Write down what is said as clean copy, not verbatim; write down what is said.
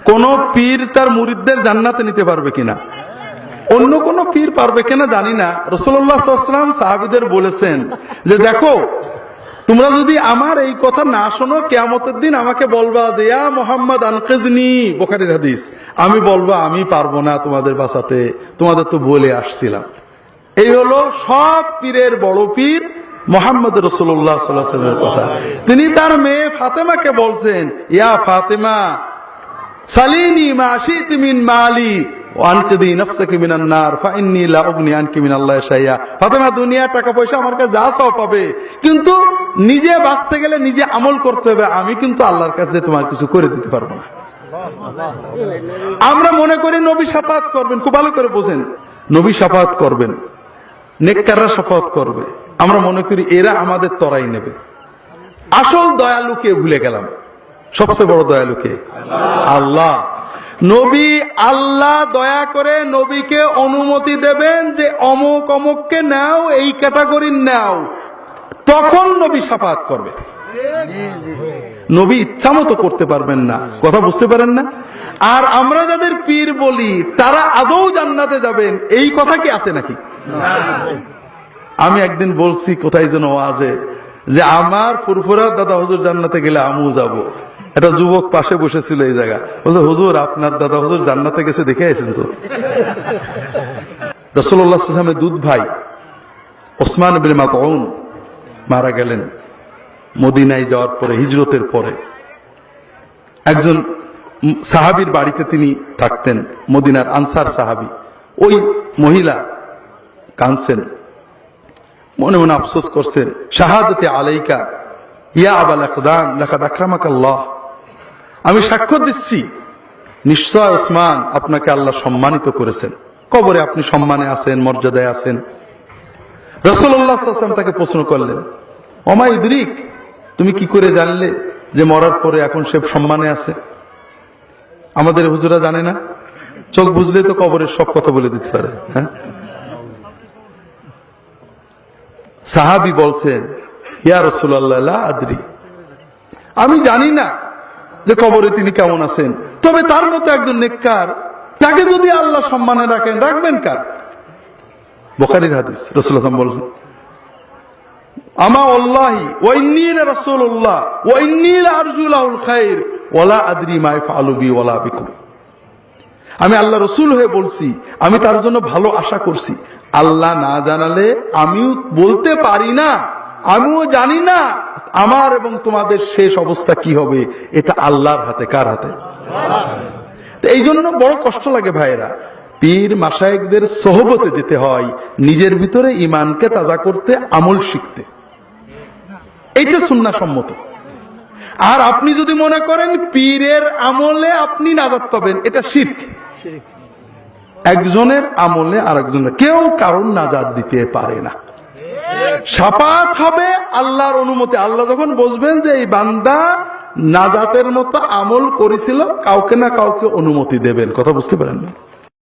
কোন পীর তার মুরিদদের জান্নাতে নিতে পারবে কিনা, অন্য কোন পীর পারবে কিনা জানি না। রাসূলুল্লাহ সাল্লাল্লাহু আলাইহি ওয়াসাল্লাম সাহাবীদের বলেছেন যে দেখো, তোমরা যদি আমার এই কথা না শোনো, কিয়ামতের দিন আমাকে বলবা যে ইয়া মুহাম্মদ আনকিযনি, বুখারীর হাদিস, আমি বলবো আমি পারবো না তোমাদের বাঁচাতে, তোমাদের তো বলে আসছিলাম। এই হলো সব পীরের বড় পীর মুহাম্মদ রাসূলুল্লাহ সাল্লাল্লাহু আলাইহি ওয়াসাল্লামের কথা। তিনি তার মেয়ে ফাতেমাকে বলছেন, ইয়া ফাতেমা সালিনি মা শি'তি মিন মালি ওয়া আনকিদি নাফসাকি মিনান নার ফাইন্নী লা উগনি আনকি মিনাল্লাহি শাইআ। ফাতেমা, দুনিয়া টাকা পয়সা আমার কাছে যা চাও পাবে, কিন্তু নিজে বাঁচতে গেলে নিজে আমল করতে হবে, আমি কিন্তু আল্লাহর কাছে তোমার কিছু করে দিতে পারবো না। আমরা মনে করি নবী শাফাত করবেন, খুব ভালো করে বোঝেন, নবী শাফাত করবেন, নেককাররা শাফাত করবে, আমরা মনে করি এরা আমাদের তরাই নেবে। আসল দয়ালুকে ভুলে গেলাম। সবচেয়ে বড় দয়ালুকে আল্লাহ। নবী, আল্লাহ দয়া করে নবীকে অনুমতি দেবেন যে অমুক অমুককে নাও, এই ক্যাটাগরির নাও, তখন নবী শাফাত করবে। নবী ইচ্ছা মতো করতে পারবেন না, কথা বুঝতে পারেন না? আর আমরা যাদের পীর বলি তারা আদৌ জান্নাতে যাবেন, এই কথা কি আছে নাকি? আমি একদিন বলছি কোথায় যেন ওয়াজে, যে আমার ফুরফুরার দাদা হুজুর জান্নাতে গেলে আমিও যাব। একটা যুবক পাশে বসেছিল এই জায়গা, বলছে হুজুর আপনার দাদা হুজুর জান্নাতে গেছে, দেখে আছেন তো? রাসূলুল্লাহ সাল্লাল্লাহু আলাইহি ওয়াসাল্লামের দুধ ভাই ওসমান ইবনে মাতউন মারা গেলেন মদিনায় যাওয়ার পরে, হিজরতের পরে। একজন সাহাবীর বাড়িতে তিনি থাকতেন, মদিনার আনসার সাহাবী। ওই মহিলা কাঁদছেন, মনে মনে আফসোস করছেন, শাহাদাতে আলাইকা ইয়া আবাল আকদান লাকাদ আকরামাকাল্লাহ, আমি সাক্ষ্য দিচ্ছি নিশ্চয় ওসমান আপনাকে আল্লাহ সম্মানিত করেছেন, কবরে আপনি সম্মানে আছেন, মর্যাদায় আছেন। রাসূলুল্লাহ সাল্লাল্লাহু আলাইহি ওয়াসাল্লাম তাকে প্রশ্ন করলেন, ওমা ইদরিক, তুমি কি করে জানলে যে মরার পরে এখন সে সম্মানে আছে? আমাদের হুজুরা জানে না, চোখ বুঝলে তো কবরের সব কথা বলে দিতে পারে। হ্যাঁ, সাহাবী বলছেন, ইয়া রাসূলুল্লাহ লা আদরি, আমি জানি না যে কবরে তিনি কেমন আছেন, তবে তার মতো একজন নেককার, তাকে যদি আল্লাহ সম্মানে রাখেন, রাখবেন কার? বুখারীর হাদিস, রাসূলুল্লাহ সাল্লাল্লাহু আলাইহি ওয়াসাল্লাম আমা আল্লাহি ওয়া ইন্নী রাসূলুল্লাহ ওয়া ইন্নী লা আরজু লাহুল খায়র ওয়া লা আদরি মা ইয়াফআলু বি ওয়া লা বিকুম। আমি আল্লাহ রাসূল হয়ে বলছি, আমি তার জন্য ভালো আশা করছি, আল্লাহ না জানালে আমিও বলতে পারি না, আমিও জানি না আমার এবং তোমাদের শেষ অবস্থা কি হবে, এটা আল্লাহর হাতে। কার হাতে? এই জন্য বড় কষ্ট লাগে ভাইয়েরা, পীর মাশায়েখদের সোহবতে যেতে হয়, নিজের ভিতরে ঈমানকে তাজা করতে, আমল শিখতে। এইটা সুন্নাহ সম্মত। আর আপনি যদি মনে করেন পীরের আমলে আপনি নাজাত পাবেন, এটা শিরক। একজনের আমলে আরেকজনের, কেউ কারণ নাজাত দিতে পারে না। শাফাত হবে আল্লাহর অনুমতি। আল্লাহ যখন বুঝবেন যে এই বান্দা নাজাতের মতো আমল করেছিল, কাউকে না কাউকে অনুমতি দেবেন। কথা বুঝতে পারেন না?